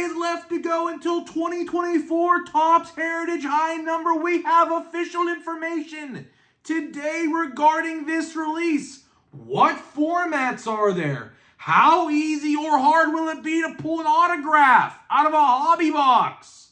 days left to go until 2024 Topps Heritage High Number. We have official information today regarding this release. What formats are there? How easy or hard will it be to pull an autograph out of a hobby box?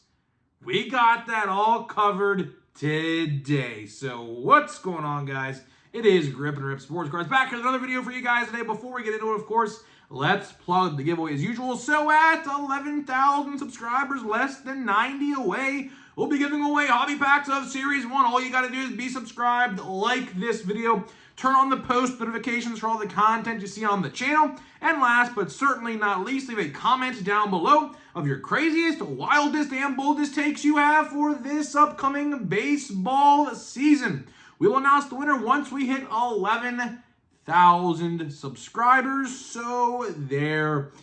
We got that all covered today. So what's going on, guys? It is Grip and Rip Sports Cards back with another video for you guys today. Before we get into it, of course, let's plug the giveaway as usual. So at 11,000 subscribers, less than 90 away, we'll be giving away hobby packs of Series 1. All you got to do is be subscribed, like this video, turn on the post notifications for all the content you see on the channel, and last but certainly not least, leave a comment down below of your craziest, wildest, and boldest takes you have for this upcoming baseball season. We will announce the winner once we hit 11,000 subscribers. So there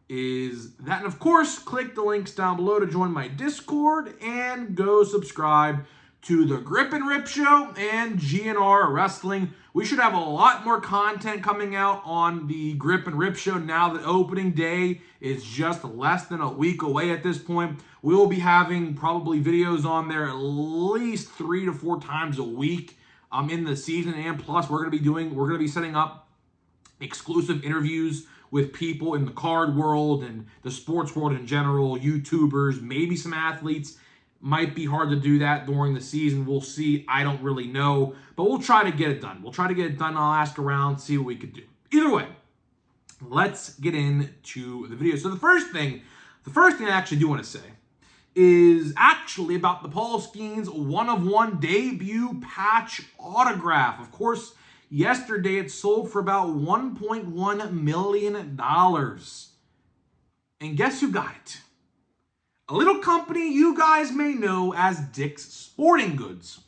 is that. And of course, click the links down below to join my Discord and go subscribe to the Grip and Rip Show and GNR Wrestling. We should have a lot more content coming out on the Grip and Rip Show now that opening day is just less than a week away at this point. We will be having probably videos on there at least 3 to 4 times a week in the season, and plus we're going to be setting up exclusive interviews with people in the card world and the sports world in general, YouTubers, maybe some athletes. Might be hard to do that during the season. We'll see. I don't really know, but we'll try to get it done. We'll try to get it done. I'll ask around, see what we could do. Either way, let's get into the video. So the first thing I actually do want to say is actually about the Paul Skenes 1-of-1 debut patch autograph. Of course, yesterday it sold for about $1.1 million. And guess who got it? A little company you guys may know as Dick's Sporting Goods.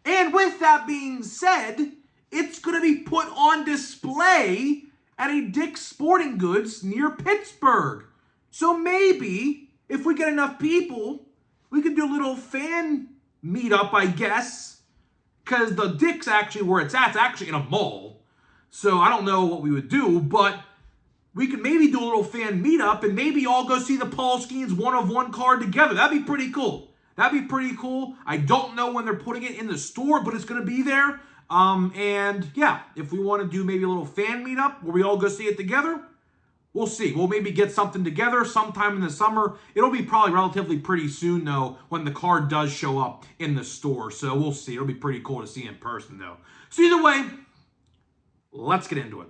And with that being said, it's going to be put on display at a Dick's Sporting Goods near Pittsburgh. So maybe, if we get enough people, we could do a little fan meetup, I guess. Because the Dick's actually where it's at. It's actually in a mall. So I don't know what we would do, but we could maybe do a little fan meetup and maybe all go see the Paul Skenes 1-of-1 card together. That'd be pretty cool. That'd be pretty cool. I don't know when they're putting it in the store, but it's going to be there. And yeah, if we want to do maybe a little fan meetup where we all go see it together, we'll see. We'll maybe get something together sometime in the summer. It'll be probably relatively pretty soon, though, when the card does show up in the store. So we'll see. It'll be pretty cool to see in person, though. So either way, let's get into it.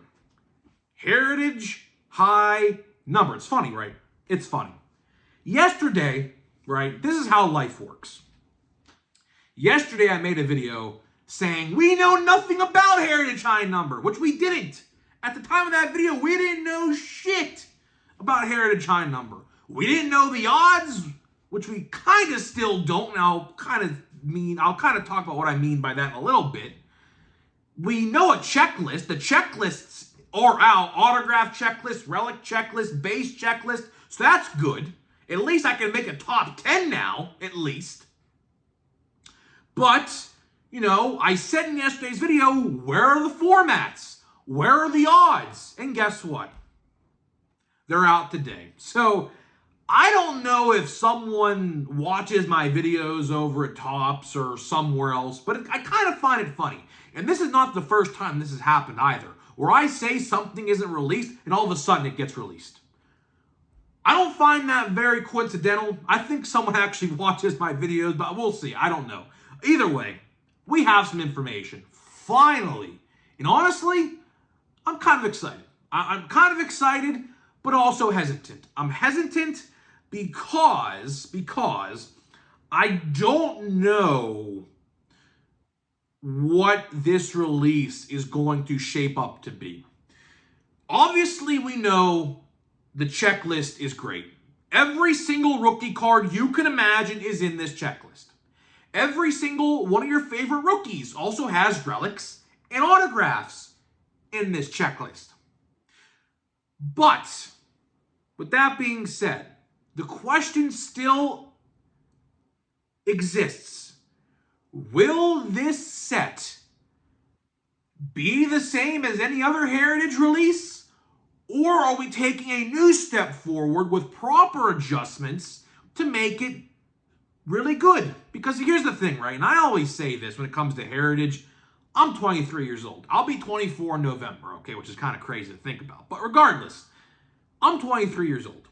Heritage High Number. It's funny, right? It's funny. Yesterday, right, this is how life works. Yesterday, I made a video saying, we know nothing about Heritage High Number, which we didn't. At the time of that video, we didn't know shit about Heritage High Number. We didn't know the odds, which we kind of still don't. And I'll kind of talk about what I mean by that in a little bit. We know a checklist. The checklists are out. Autograph checklist, relic checklist, base checklist. So that's good. At least I can make a top 10 now, at least. But, you know, I said in yesterday's video, where are the formats? Where are the odds? And guess what? They're out today. So I don't know if someone watches my videos over at Topps or somewhere else, but I kind of find it funny. And this is not the first time this has happened either, where I say something isn't released and all of a sudden it gets released. I don't find that very coincidental. I think someone actually watches my videos, but we'll see. I don't know. Either way, we have some information. Finally. And honestly, I'm kind of excited. I'm kind of excited, but also hesitant. I'm hesitant because I don't know what this release is going to shape up to be. Obviously, we know the checklist is great. Every single rookie card you can imagine is in this checklist. Every single one of your favorite rookies also has relics and autographs in this checklist. But with that being said, the question still exists. Will this set be the same as any other Heritage release? Or are we taking a new step forward with proper adjustments to make it really good? Because here's the thing, right? And I always say this when it comes to heritage. I'm 23 years old. I'll be 24 in November, okay, which is kind of crazy to think about. But regardless, I'm 23 years old.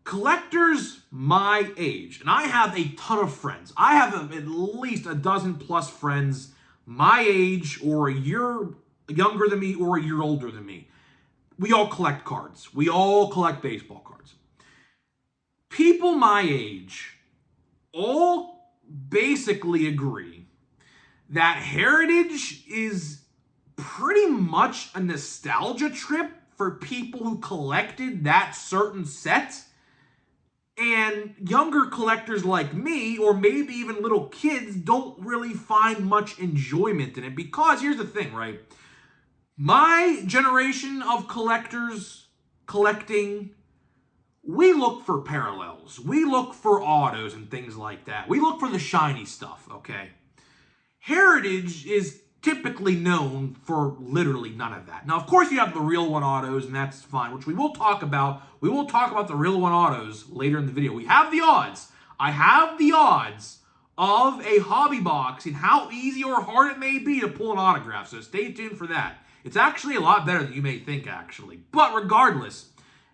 Collectors my age, and I have a ton of friends. I have at least a dozen plus friends my age or a year younger than me or a year older than me. We all collect cards. We all collect baseball cards. People my age all basically agree that heritage is pretty much a nostalgia trip for people who collected that certain set. And younger collectors like me, or maybe even little kids, don't really find much enjoyment in it. Because here's the thing, right? My generation of collectors collecting, we look for parallels. We look for autos and things like that. We look for the shiny stuff, okay? Heritage is typically known for literally none of that. Now, of course, you have the real one autos, and that's fine, which we will talk about. We will talk about the real one autos later in the video. We have the odds. I have the odds of a hobby box and how easy or hard it may be to pull an autograph, so stay tuned for that. It's actually a lot better than you may think, actually. But regardless,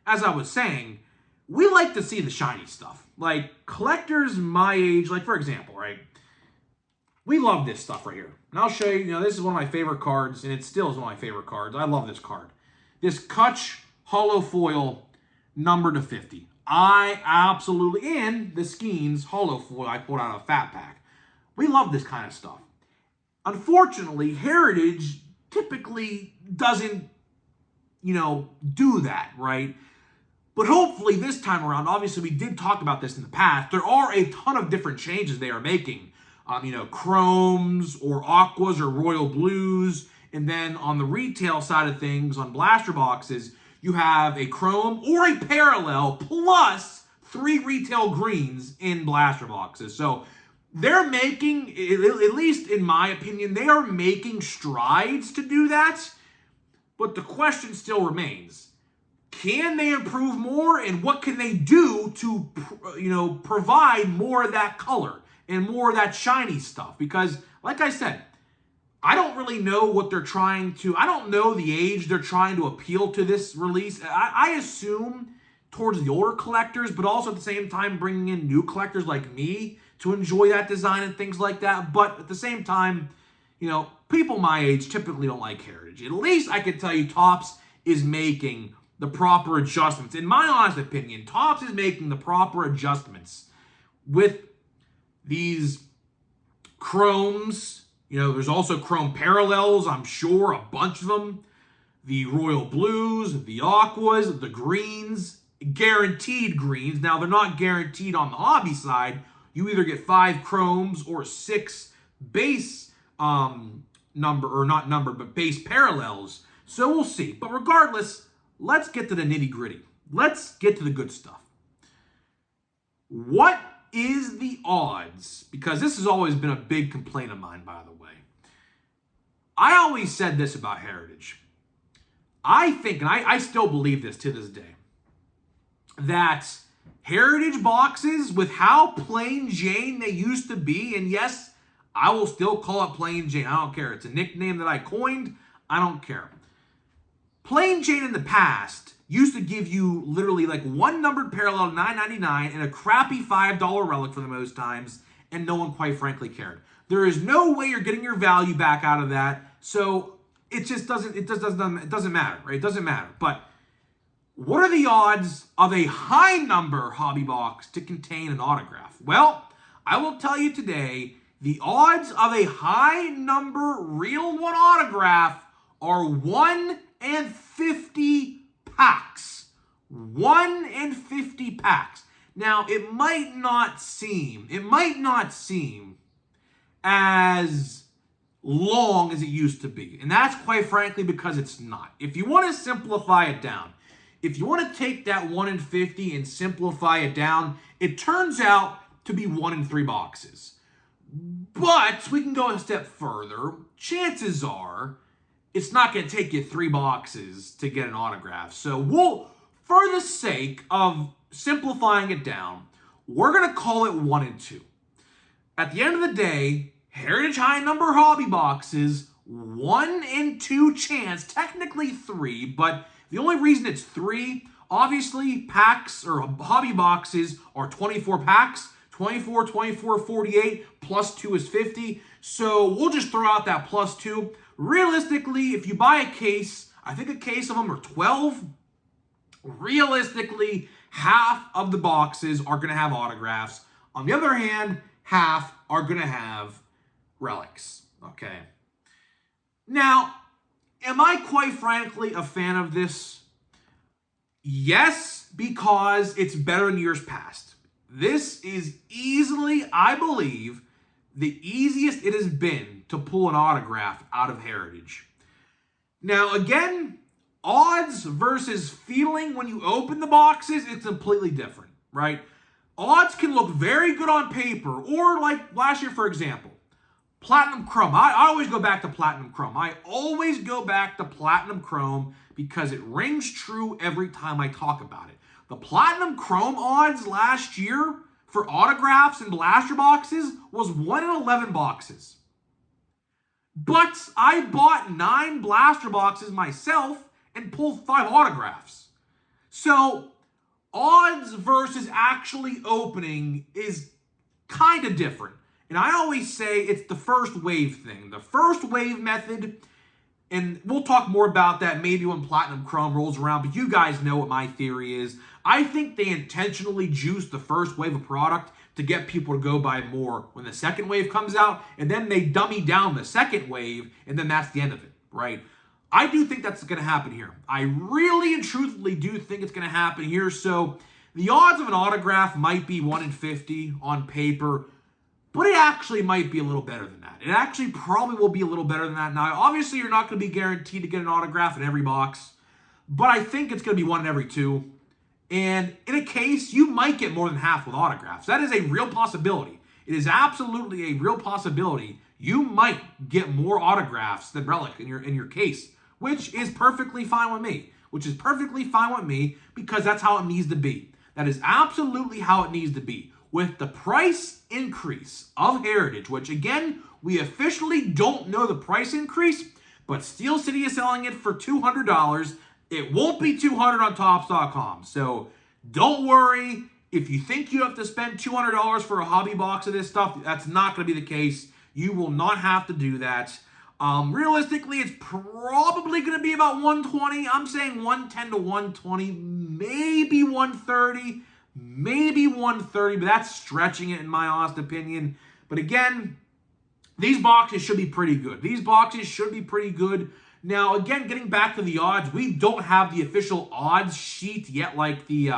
as I was saying, we like to see the shiny stuff. Like, collectors my age, like, for example, right? We love this stuff right here. And I'll show you, this is one of my favorite cards, and it still is one of my favorite cards. I love this card. This Kutch Holo Foil, numbered to 50. I absolutely, and the Skenes Holo Foil I pulled out of a fat pack. We love this kind of stuff. Unfortunately, Heritage typically doesn't, do that, right? But hopefully this time around, obviously we did talk about this in the past, there are a ton of different changes they are making. Chromes or aquas or royal blues. And then on the retail side of things, on blaster boxes, you have a chrome or a parallel plus 3 retail greens in blaster boxes. So they're making, at least in my opinion, they are making strides to do that. But the question still remains. Can they improve more? And what can they do to, provide more of that color and more of that shiny stuff? Because, like I said, I don't really know what they're trying to... I don't know the age they're trying to appeal to this release. I assume towards the older collectors, but also at the same time bringing in new collectors like me to enjoy that design and things like that. But at the same time, people my age typically don't like Heritage. At least I can tell you Topps is making the proper adjustments. In my honest opinion, Topps is making the proper adjustments with these chromes. There's also chrome parallels, I'm sure, a bunch of them. The royal blues, the aquas, the greens, guaranteed greens. Now, they're not guaranteed on the hobby side. You either get 5 chromes or 6 base base parallels. So we'll see. But regardless, let's get to the nitty-gritty. Let's get to the good stuff. What is the odds? Because this has always been a big complaint of mine, by the way. I always said this about Heritage. I think, and I still believe this to this day, that Heritage boxes, with how plain Jane they used to be, and yes, I will still call it plain Jane. I don't care. It's a nickname that I coined. I don't care. Plain Jane in the past used to give you literally like one numbered parallel $9.99 and a crappy $5 relic for the most times, and no one quite frankly cared. There is no way you're getting your value back out of that, so it doesn't matter, right? It doesn't matter. But what are the odds of a high number hobby box to contain an autograph? Well, I will tell you today, the odds of a high number real one autograph are 1 in 50 packs. 1 in 50 packs. Now, it might not seem as long as it used to be. And that's quite frankly because it's not. If you want to simplify it down, if you want to take that 1 in 50 and simplify it down, it turns out to be 1 in 3 boxes. But we can go a step further. Chances are it's not going to take you 3 boxes to get an autograph. So we'll, for the sake of simplifying it down, we're going to call it 1 and 2. At the end of the day, Heritage High number hobby boxes, 1 and 2 chance, technically 3, but the only reason it's 3, obviously packs or hobby boxes are 24 packs, 24, 24, 48, plus 2 is 50. So we'll just throw out that plus 2. Realistically, if you buy a case, I think a case of them are 12. Realistically, half of the boxes are going to have autographs. On the other hand, half are going to have relics. Okay. Now, am I quite frankly a fan of this? Yes, because it's better than years past. This is easily, I believe, the easiest it has been to pull an autograph out of Heritage. Now, again, odds versus feeling when you open the boxes, it's completely different, right? Odds can look very good on paper, or like last year, for example, Platinum Chrome. I always go back to Platinum Chrome. I always go back to Platinum Chrome because it rings true every time I talk about it. The Platinum Chrome odds last year for autographs and blaster boxes was 1 in 11 boxes. But I bought 9 blaster boxes myself and pulled 5 autographs. So odds versus actually opening is kind of different. And I always say it's the first wave thing. The first wave method, and we'll talk more about that maybe when Platinum Chrome rolls around, but you guys know what my theory is. I think they intentionally juice the first wave of product to get people to go buy more when the second wave comes out, and then they dummy down the second wave, and then that's the end of it, right? I do think that's going to happen here. I really and truthfully do think it's going to happen here. So the odds of an autograph might be 1 in 50 on paper, but it actually might be a little better than that. It actually probably will be a little better than that. Now, obviously, you're not going to be guaranteed to get an autograph in every box, but I think it's going to be 1 in every 2. And in a case, you might get more than half with autographs. That is a real possibility. It is absolutely a real possibility. You might get more autographs than relic in your case, which is perfectly fine with me. Which is perfectly fine with me because that's how it needs to be. That is absolutely how it needs to be. With the price increase of Heritage, which again, we officially don't know the price increase, but Steel City is selling it for $200. It won't be $200 on Topps.com. So don't worry. If you think you have to spend $200 for a hobby box of this stuff, that's not going to be the case. You will not have to do that. Realistically, it's probably going to be about 120. I'm saying 110 to 120, maybe 130, maybe 130, but that's stretching it in my honest opinion. But again, these boxes should be pretty good. These boxes should be pretty good. Now, again, getting back to the odds, we don't have the official odds sheet yet, like the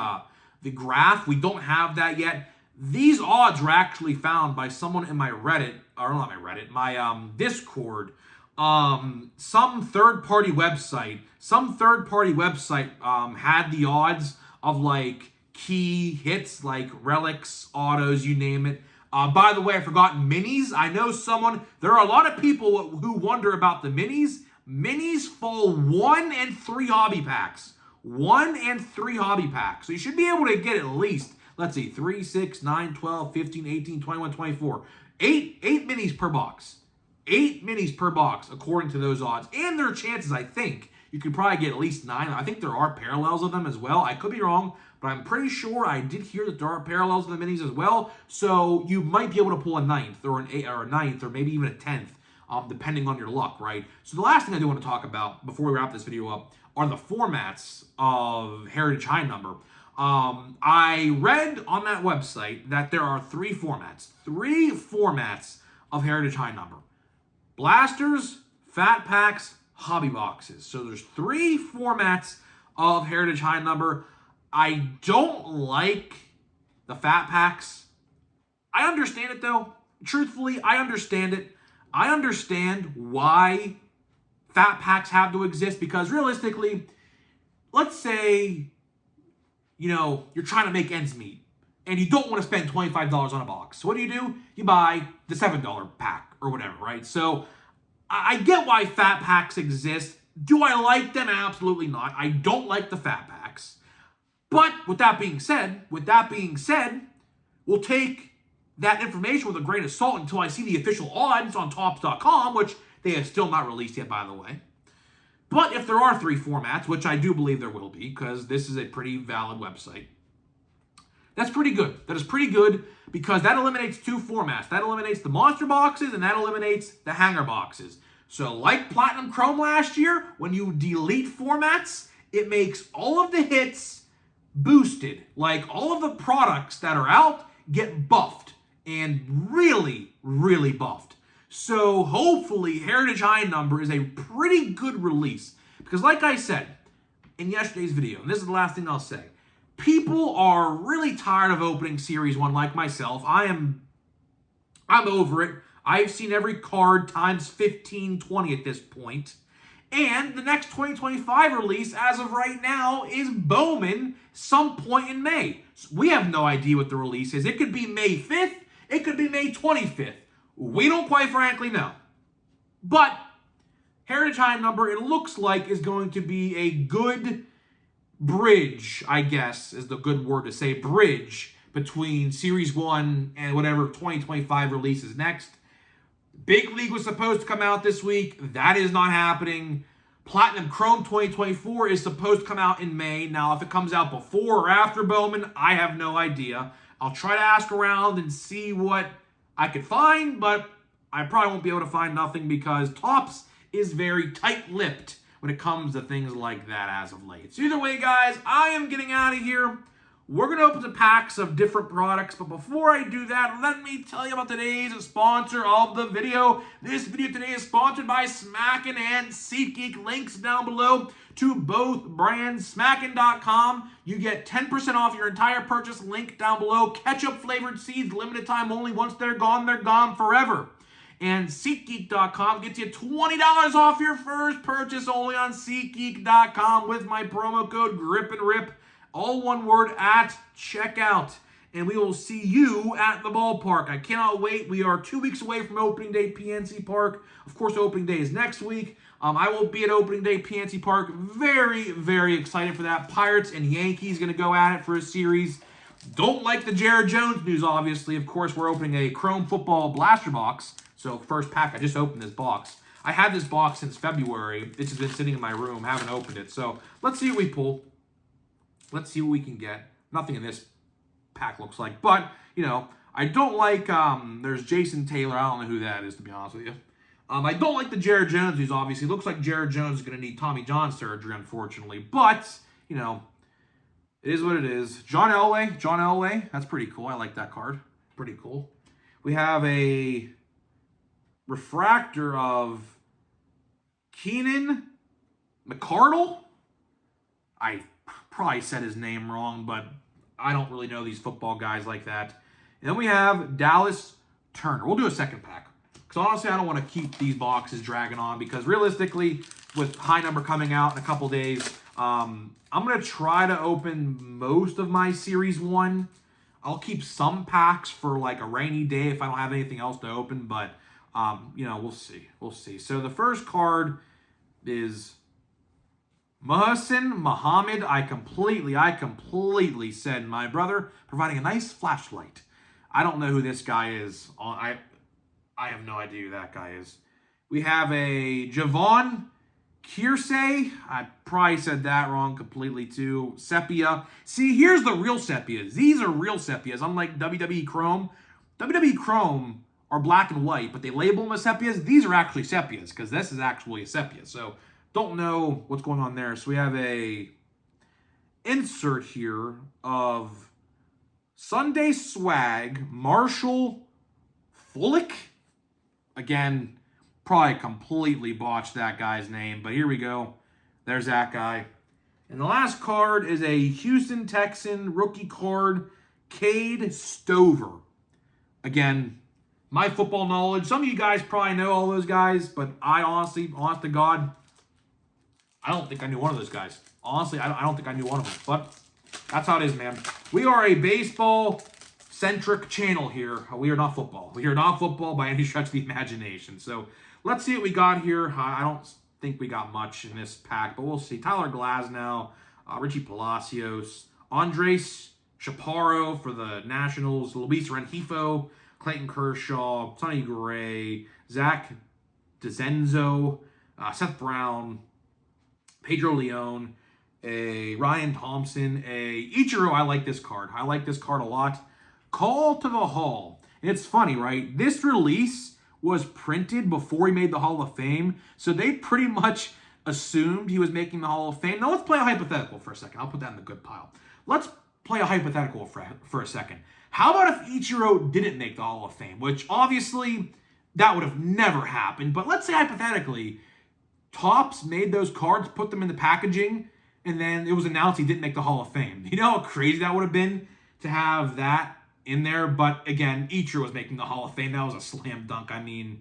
graph. We don't have that yet. These odds were actually found by someone in my Reddit, or not my Reddit, my Discord. Some third-party website had the odds of like key hits, like relics, autos, you name it. By the way, I forgot minis. I know there are a lot of people who wonder about the minis. Minis fall 1 and 3 hobby packs. 1 and 3 hobby packs. So you should be able to get at least, let's see, 3, 6, 9, 12, 15, 18, 21, 24. 8 minis per box. 8 minis per box, according to those odds. And their chances, I think, you could probably get at least 9. I think there are parallels of them as well. I could be wrong, but I'm pretty sure I did hear that there are parallels of the minis as well. So you might be able to pull a 9th or an 8th or a 9th or maybe even a 10th. Depending on your luck, right? So the last thing I do want to talk about before we wrap this video up are the formats of Heritage High Number. I read on that website that there are 3 formats. 3 formats of Heritage High Number. Blasters, Fat Packs, Hobby Boxes. So there's 3 formats of Heritage High Number. I don't like the Fat Packs. I understand it though. Truthfully, I understand it. I understand why Fat Packs have to exist because realistically, let's say, you're trying to make ends meet and you don't want to spend $25 on a box. So what do? You buy the $7 pack or whatever, right? So I get why fat packs exist. Do I like them? Absolutely not. I don't like the fat packs. But with that being said, we'll take that information with a grain of salt until I see the official odds on Topps.com, which they have still not released yet, by the way. But if there are 3 formats, which I do believe there will be, because this is a pretty valid website, that's pretty good. That is pretty good because that eliminates 2 formats. That eliminates the monster boxes and that eliminates the hanger boxes. So like Platinum Chrome last year, when you delete formats, it makes all of the hits boosted. Like all of the products that are out get buffed and really, really buffed. So hopefully Heritage High Number is a pretty good release. Because like I said in yesterday's video, and this is the last thing I'll say, people are really tired of opening Series 1 like myself. I'm over it. I've seen every card times 15, 20 at this point. And the next 2025 release, as of right now, is Bowman some point in May. So we have no idea what the release is. It could be May 5th. It could be May 25th. We don't quite frankly know. But Heritage High Number, it looks like, is going to be a good bridge, I guess, is the good word to say, bridge between Series 1 and whatever 2025 release is next. Big League was supposed to come out this week. That is not happening. Platinum Chrome 2024 is supposed to come out in May. Now, if it comes out before or after Bowman, I have no idea. I'll try to ask around and see what I could find, but I probably won't be able to find nothing because Topps is very tight-lipped when it comes to things like that as of late. So either way, guys, I am getting out of here. We're going to open some packs of different products, but before I do that, let me tell you about today's sponsor of the video. This video today is sponsored by Smackin' and SeatGeek. Links down below to both brands. Smackin.com, you get 10% off your entire purchase. Link down below. Ketchup-flavored seeds, limited time only. Once they're gone forever. And SeatGeek.com gets you $20 off your first purchase only on SeatGeek.com with my promo code GRIPANDRIP. All one word at checkout. And we will see you at the ballpark. I cannot wait. We are 2 weeks away from opening day PNC Park. Of course, opening day is next week. I will be at opening day PNC Park. Very, very excited for that. Pirates and Yankees going to go at it for a series. Don't like the Jared Jones news, obviously. Of course, we're opening a Chrome Football Blaster box. So first pack, I just opened this box. I had this box since February. This has been sitting in my room. Haven't opened it. So let's see what we pull. Let's see what we can get. Nothing in this pack looks like. But, you know, I don't like, there's Jason Taylor. I don't know who that is, to be honest with you. I don't like the Jared Jones news, obviously. It looks like Jared Jones is going to need Tommy John surgery, unfortunately. But, you know, it is what it is. John Elway. That's pretty cool. I like that card. Pretty cool. We have a refractor of Keenan McCardle. I probably said his name wrong, but I don't really know these football guys like that. And then we have Dallas Turner. We'll do a second pack. Because honestly, I don't want to keep these boxes dragging on because realistically, with High Number coming out in a couple days, I'm going to try to open most of my Series 1. I'll keep some packs for like a rainy day if I don't have anything else to open, but, you know, we'll see. We'll see. So the first card is Mohsin Muhammad. I completely said my brother, providing a nice flashlight. I don't know who this guy is. I have no idea who that guy is. We have a Javon Kearsay. I probably said that wrong completely too. Sepia. See, here's the real sepias. These are real sepias, unlike WWE Chrome. WWE Chrome are black and white, but they label them as sepias. These are actually sepias because this is actually a sepia. So don't know what's going on there. So we have a insert here of Sunday Swag, Marshall Fullick. Again, probably completely botched that guy's name, but here we go. There's that guy. And the last card is a Houston Texan rookie card, Cade Stover. Again, my football knowledge, some of you guys probably know all those guys, but I honestly, honest to God, I don't think I knew one of those guys. Honestly, I don't think I knew one of them, but that's how it is, man. We are a baseball-centric channel here. We are not football. We are not football by any stretch of the imagination. So Let's see what we got here. I don't think we got much in this pack, but we'll see. Tyler Glasnow, Richie Palacios, Andres Chaparro for the Nationals, Luis Rengifo, Clayton Kershaw, Sonny Gray, Zach DeZenzo, Seth Brown, Pedro Leon, a Ryan Thompson, a Ichiro. I like this card. I like this card a lot. Call to the Hall. And it's funny, right? This release was printed before he made the Hall of Fame, so they pretty much assumed he was making the Hall of Fame. Now let's play a hypothetical for a second. I'll put that in the good pile. Let's play a hypothetical for a second. How about if Ichiro didn't make the Hall of Fame, which obviously that would have never happened, but let's say hypothetically, Topps made those cards, put them in the packaging, and then it was announced he didn't make the Hall of Fame. You know how crazy that would have been to have that in there? But again, Ichiro was making the Hall of Fame. That was a slam dunk. I mean,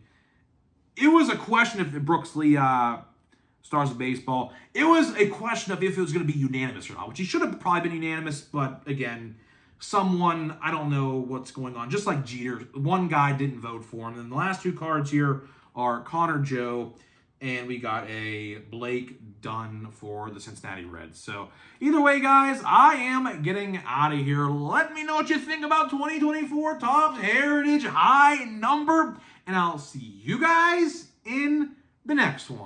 it was a question if Brooks Lee Stars of Baseball. It was a question of if it was going to be unanimous or not, which he should have probably been unanimous. But again, someone, I don't know what's going on. Just like Jeter, one guy didn't vote for him. And the last two cards here are Connor Joe, and we got a Blake Dunn for the Cincinnati Reds. So either way, guys, I am getting out of here. Let me know what you think about 2024 Topps Heritage High Number, and I'll see you guys in the next one.